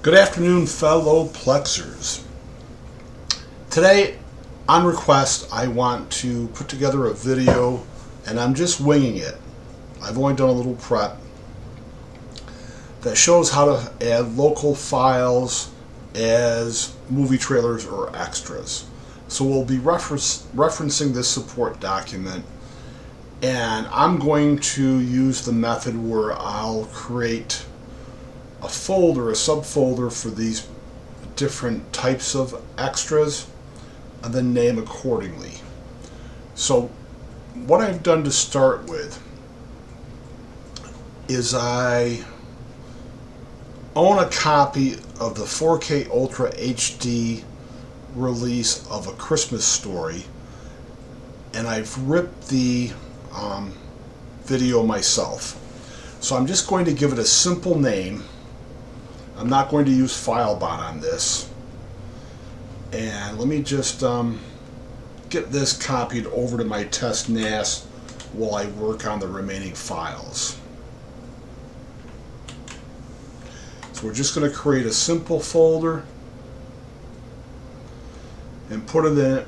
Good afternoon, fellow Plexers. Today, on request, I want to put together a video, and I'm just winging it. I've only done a little prep that shows how to add local files as movie trailers or extras. So we'll be referencing this support document, and I'm going to use the method where I'll create a folder, a subfolder for these different types of extras, and then name accordingly. So what I've done to start with is I own a copy of the 4K Ultra HD release of A Christmas Story, and I've ripped the video myself. So I'm just going to give it a simple name. I'm not going to use FileBot on this. And let me just get this copied over to my test NAS while I work on the remaining files. So we're just going to create a simple folder and put it in it.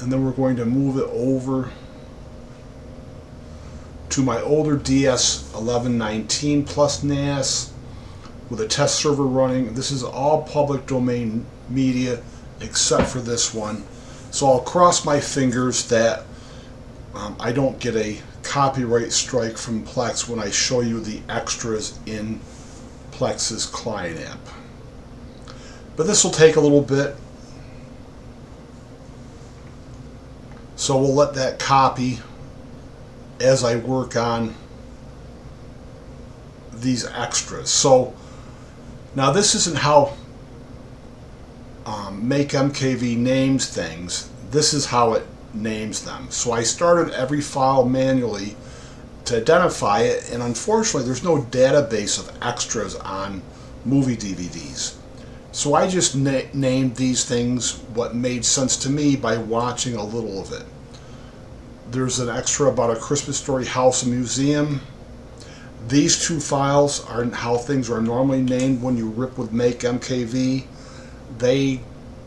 And then we're going to move it over to my older DS1119 plus NAS with a test server running. This is all public domain media except for this one. So I'll cross my fingers that I don't get a copyright strike from Plex when I show you the extras in Plex's client app. But this will take a little bit, so we'll let that copy as I work on these extras. So now this isn't how Make MKV names things. This is how it names them. So I started every file manually to identify it, and unfortunately there's no database of extras on movie DVDs. So I just named these things what made sense to me by watching a little of it. There's an extra about A Christmas Story House and Museum. These two files are how things are normally named when you rip with Make MKV. They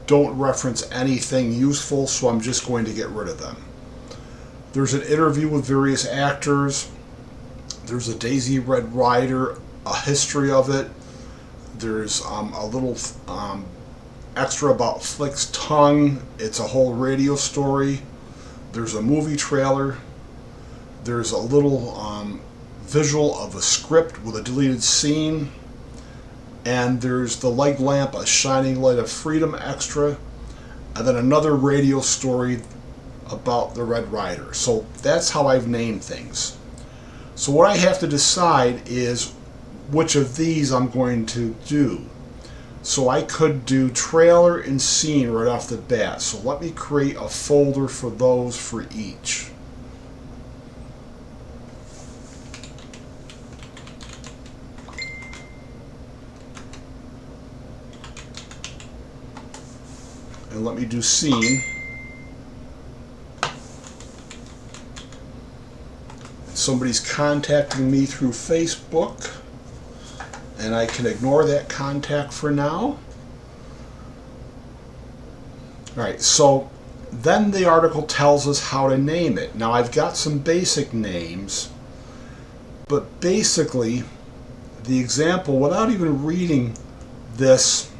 don't reference anything useful, so I'm just going to get rid of them. There's an interview with various actors. There's a Daisy Red Ryder, a history of it. There's a little extra about Flick's tongue. It's a whole radio story. There's a movie trailer. There's a little visual of a script with a deleted scene. And there's the leg lamp, A Shining Light of Freedom extra. And then another radio story about the Red Ryder. So that's how I've named things. So what I have to decide is which of these I'm going to do. So I could do trailer and scene right off the bat. So let me create a folder for those for each. And let me do scene. Somebody's contacting me through Facebook, and I can ignore that contact for now. Alright, so then the article tells us how to name it. Now I've got some basic names, but basically the example, without even reading this,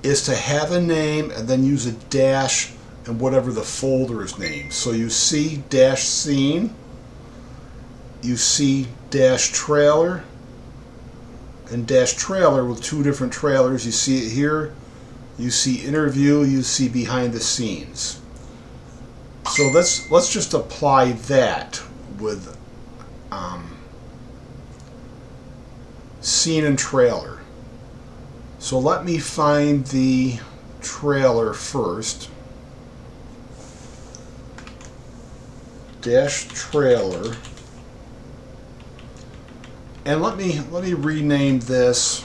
is to have a name and then use a dash and whatever the folder is named. So you see dash scene, you see dash trailer, and dash trailer with two different trailers. You see it here, you see interview, you see behind the scenes. So let's just apply that with scene and trailer. So let me find the trailer first. Dash trailer. And let me rename this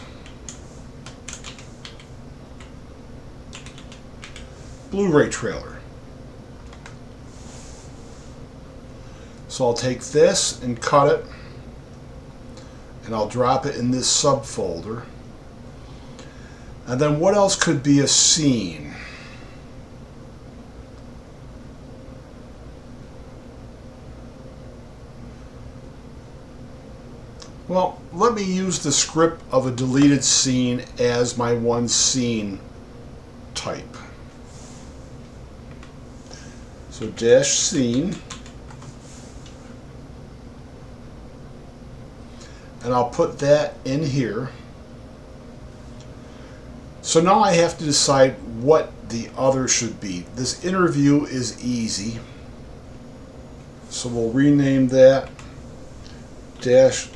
Blu-ray trailer. So I'll take this and cut it and I'll drop it in this subfolder. And then what else could be a scene? Well, let me use the script of a deleted scene as my one scene type. So dash scene, and I'll put that in here. So now I have to decide what the other should be. This interview is easy, so we'll rename that dash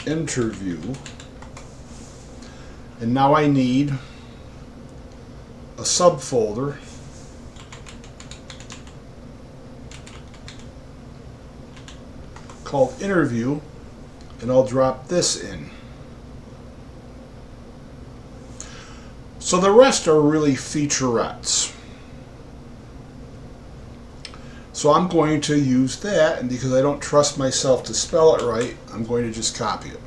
interview. And now I need a subfolder called interview, and I'll drop this in. So the rest are really featurettes. So I'm going to use that, and because I don't trust myself to spell it right, I'm going to just copy it.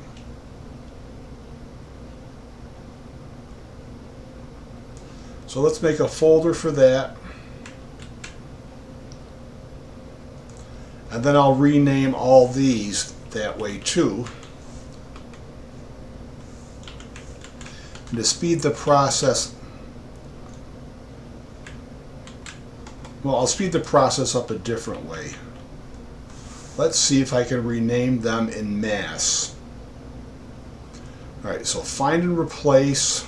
So let's make a folder for that. And then I'll rename all these that way too. And to speed the process, well, I'll speed the process up a different way. Let's see if I can rename them in mass. Alright, so find and replace.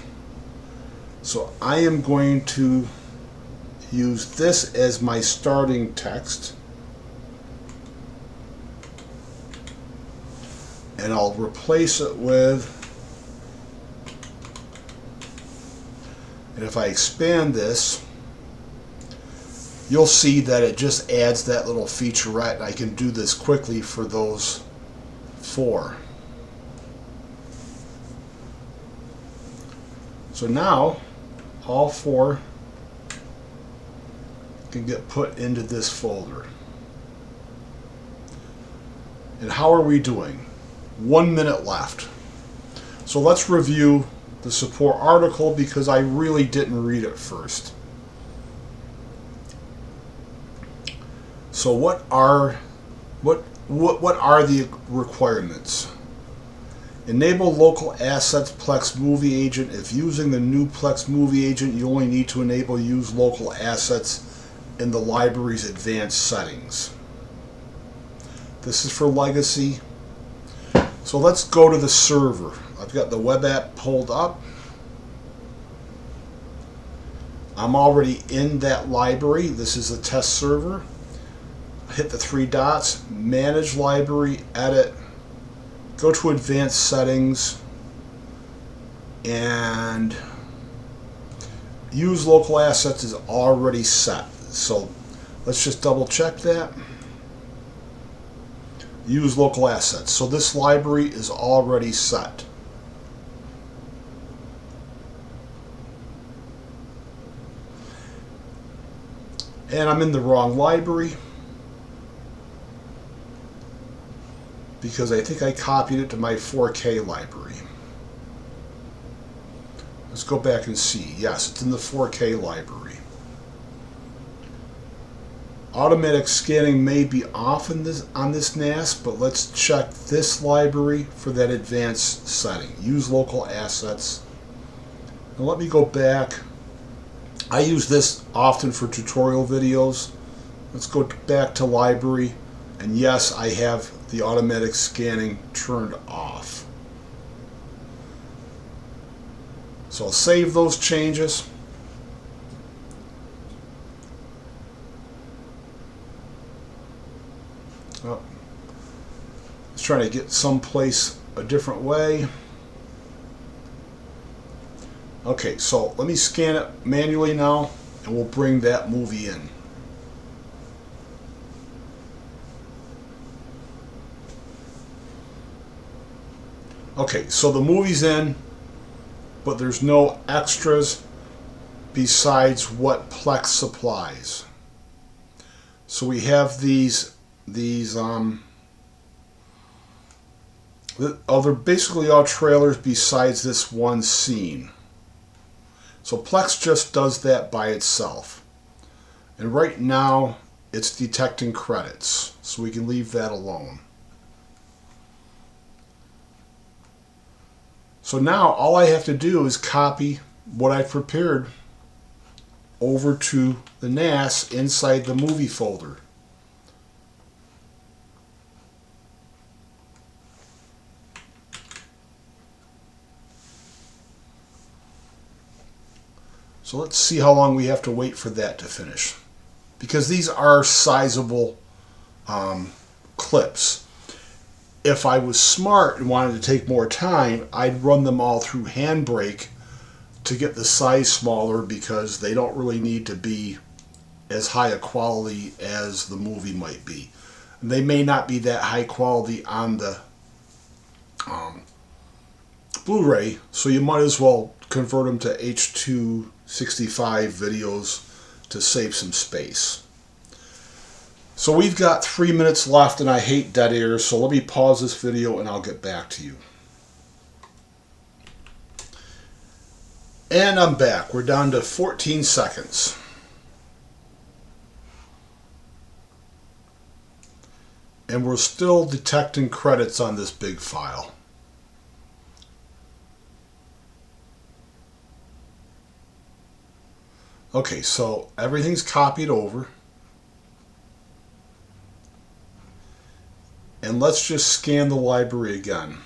So I am going to use this as my starting text. And I'll replace it with, and if I expand this, you'll see that it just adds that little featurette, and I can do this quickly for those four. So now all four can get put into this folder. And how are we doing? 1 minute left. So let's review the support article because I really didn't read it first. So what are the requirements? Enable local assets Plex Movie Agent. If using the new Plex Movie Agent, you only need to enable use local assets in the library's advanced settings. This is for legacy. So let's go to the server. I've got the web app pulled up. I'm already in that library. This is a test server. Hit the three dots, manage library, edit, go to advanced settings, and use local assets is already set. So let's just double check that. Use local assets. So this library is already set. And I'm in the wrong library because I think I copied it to my 4K library. Let's go back and see. Yes, it's in the 4K library. Automatic scanning may be off on this NAS, but let's check this library for that advanced setting. Use local assets. And let me go back. I use this often for tutorial videos. Let's go back to library, and yes, I have the automatic scanning turned off. So I'll save those changes. Oh, let's try to get someplace a different way. Okay, so let me scan it manually now, and we'll bring that movie in. Okay, so the movie's in, but there's no extras besides what Plex supplies. So we have these They're basically all trailers besides this one scene. So Plex just does that by itself. And right now it's detecting credits, so we can leave that alone. So now all I have to do is copy what I've prepared over to the NAS inside the movie folder. So let's see how long we have to wait for that to finish. Because these are sizable clips. If I was smart and wanted to take more time, I'd run them all through Handbrake to get the size smaller, because they don't really need to be as high a quality as the movie might be. And they may not be that high quality on the Blu-ray, so you might as well convert them to H.265 videos to save some space. So we've got 3 minutes left, and I hate dead air, so let me pause this video and I'll get back to you. And I'm back. We're down to 14 seconds. And we're still detecting credits on this big file. Okay, so everything's copied over. And let's just scan the library again.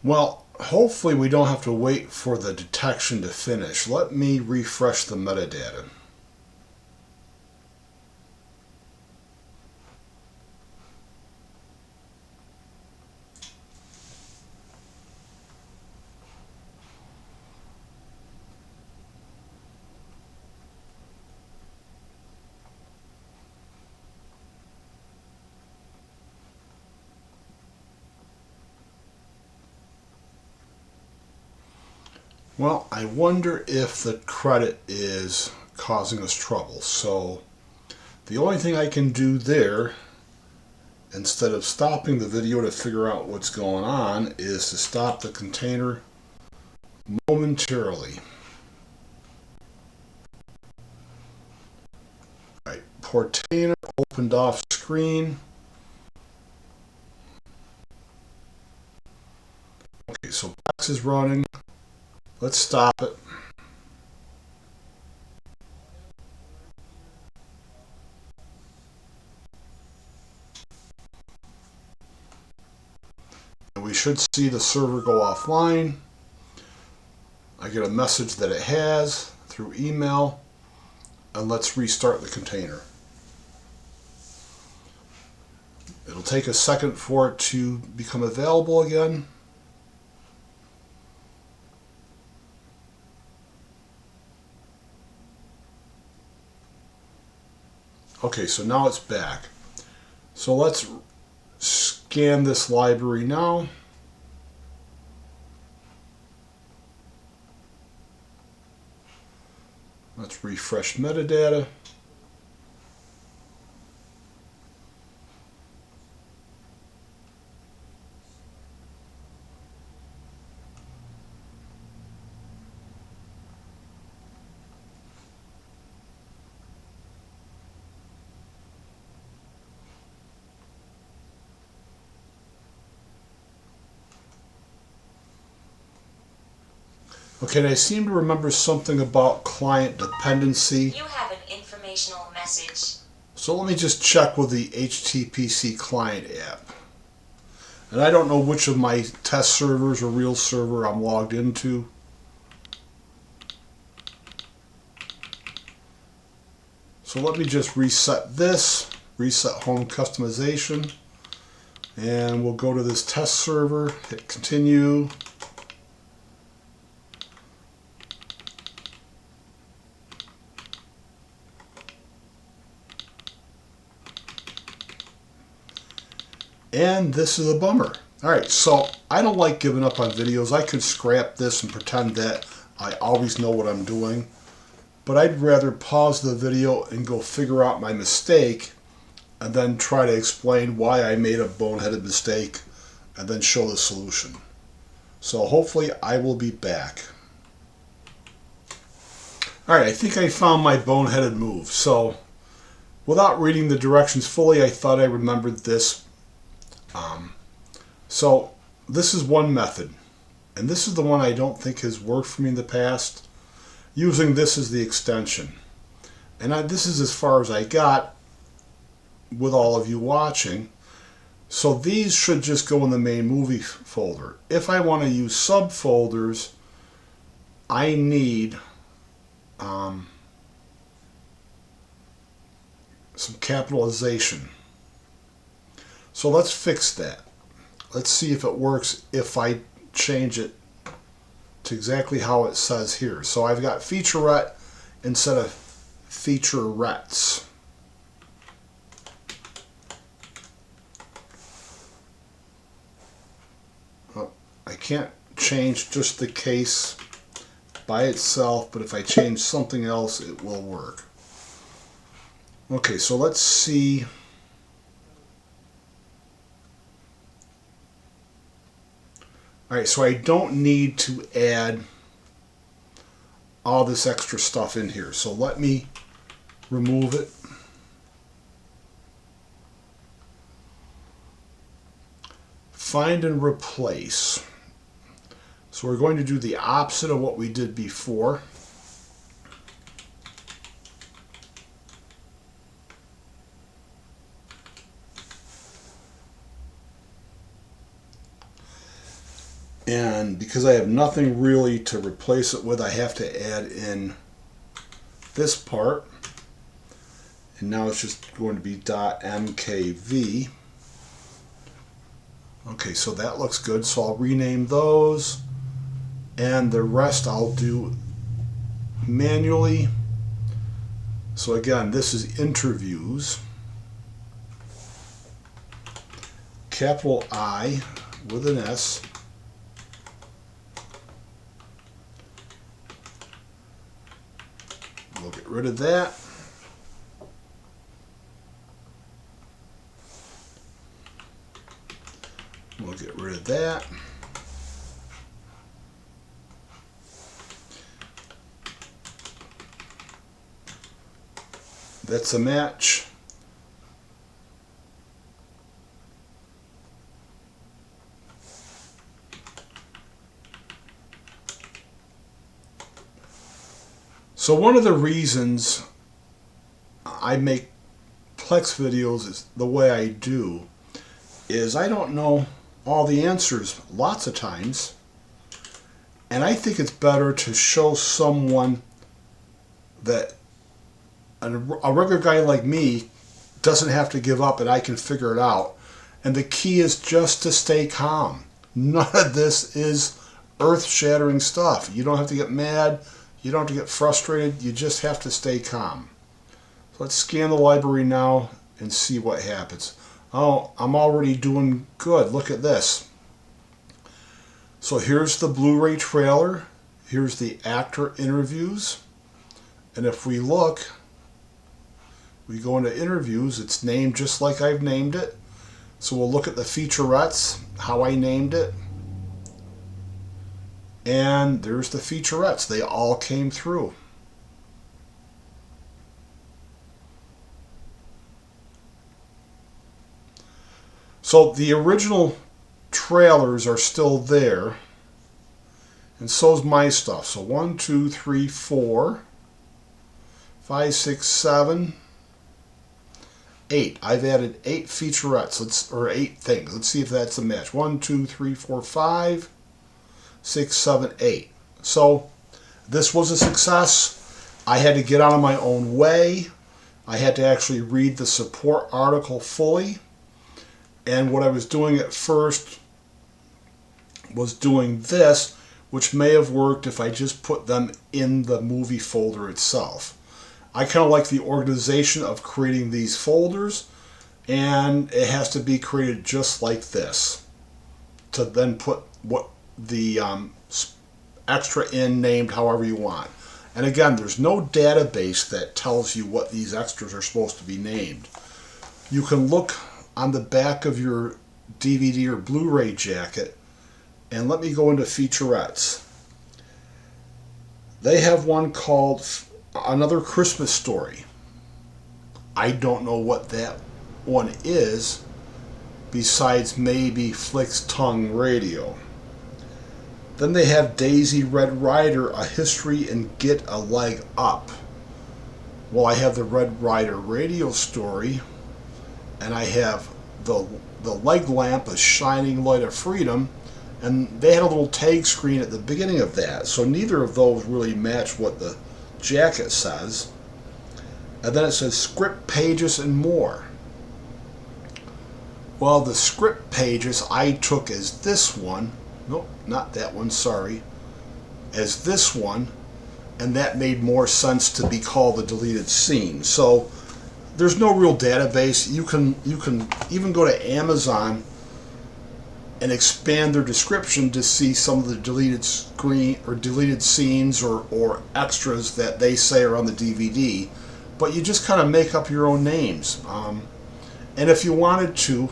Well, hopefully we don't have to wait for the detection to finish. Let me refresh the metadata. Well, I wonder if the credit is causing us trouble. So the only thing I can do there, instead of stopping the video to figure out what's going on, is to stop the container momentarily. Right, Portainer opened off screen. Okay, so Plex is running. Let's stop it. And we should see the server go offline. I get a message that it has through email. And let's restart the container. It'll take a second for it to become available again. Okay, so now it's back. So let's scan this library now. Let's refresh metadata. Okay, and I seem to remember something about client dependency. You have an informational message. So let me just check with the HTPC client app. And I don't know which of my test servers or real server I'm logged into. So let me just reset this, reset home customization, and we'll go to this test server, hit continue. And this is a bummer. Alright, so I don't like giving up on videos. I could scrap this and pretend that I always know what I'm doing. But I'd rather pause the video and go figure out my mistake and then try to explain why I made a boneheaded mistake and then show the solution. So hopefully I will be back. Alright, I think I found my boneheaded move. So without reading the directions fully, I thought I remembered this. So this is one method, and this is the one I don't think has worked for me in the past, using this as the extension. And this is as far as I got with all of you watching. So these should just go in the main movie folder. If I want to use subfolders, I need some capitalization. So let's fix that. Let's see if it works if I change it to exactly how it says here. So I've got featurette instead of featurettes. Well, I can't change just the case by itself, but if I change something else, it will work. Okay, so let's see. Alright, so I don't need to add all this extra stuff in here. So let me remove it. Find and replace. So we're going to do the opposite of what we did before. And because I have nothing really to replace it with, I have to add in this part. And now it's just going to be .mkv. Okay, so that looks good. So I'll rename those. And the rest I'll do manually. So again, this is interviews. Capital I with an S. We'll get rid of that. We'll get rid of that. That's a match. So one of the reasons I make Plex videos is the way I do is I don't know all the answers lots of times, and I think it's better to show someone that a regular guy like me doesn't have to give up and I can figure it out. And the key is just to stay calm. None of this is earth-shattering stuff. You don't have to get mad. You don't have to get frustrated. You just have to stay calm. So let's scan the library now and see what happens. Oh, I'm already doing good. Look at this. So here's the Blu-ray trailer. Here's the actor interviews. And if we look, we go into interviews. It's named just like I've named it. So we'll look at the featurettes, how I named it. And there's the featurettes. They all came through. So the original trailers are still there. And so's my stuff. So 1, 2, 3, 4, 5, 6, 7, 8. I've added 8 featurettes, or 8 things. Let's see if that's a match. 1, 2, 3, 4, 5, 6, 7, 8. So this was a success. I had to get out of my own way. I had to actually read the support article fully. And what I was doing at first was doing this, which may have worked if I just put them in the movie folder itself. I kind of like the organization of creating these folders, and it has to be created just like this to then put what the extra in named however you want. And again, there's no database that tells you what these extras are supposed to be named. You can look on the back of your DVD or Blu-ray jacket, and let me go into featurettes. They have one called Another Christmas Story. I don't know what that one is, besides maybe Flick's Tongue Radio. Then they have Daisy Red Ryder, A History and Get a Leg Up. Well, I have the Red Ryder radio story, and I have the leg lamp, A Shining Light of Freedom, and they had a little tag screen at the beginning of that, so neither of those really match what the jacket says. And then it says Script Pages and More. Well, the script pages I took as this one. Nope, not that one, sorry. As this one, and that made more sense to be called the deleted scene. So there's no real database. You can even go to Amazon and expand their description to see some of the deleted screen or deleted scenes or extras that they say are on the DVD. But you just kind of make up your own names. And if you wanted to,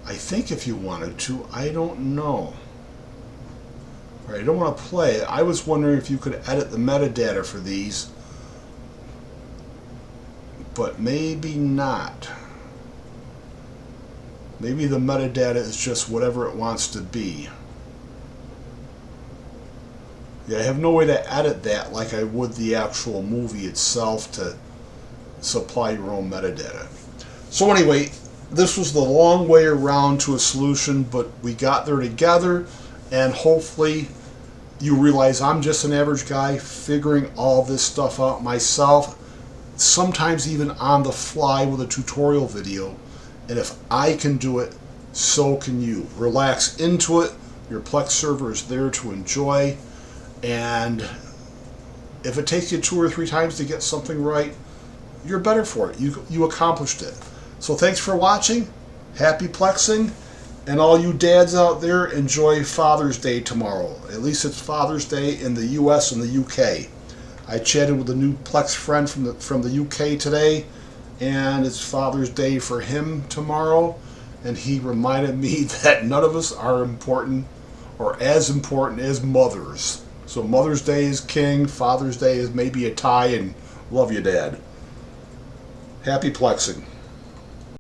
I think if you wanted to, I don't know. All right, I don't want to play it. I was wondering if you could edit the metadata for these, but maybe not. Maybe the metadata is just whatever it wants to be. Yeah, I have no way to edit that like I would the actual movie itself to supply your own metadata. So anyway, this was the long way around to a solution, but we got there together, and hopefully you realize I'm just an average guy figuring all this stuff out myself, sometimes even on the fly with a tutorial video. And if I can do it, so can you. Relax into it. Your Plex server is there to enjoy, and if it takes you 2 or 3 times to get something right, you're better for it. You accomplished it. So thanks for watching. Happy Plexing. And all you dads out there, enjoy Father's Day tomorrow. At least it's Father's Day in the US and the UK. I chatted with a new Plex friend from the UK today, and it's Father's Day for him tomorrow. And he reminded me that none of us are important or as important as mothers. So Mother's Day is king, Father's Day is maybe a tie, and love you, Dad. Happy Plexing.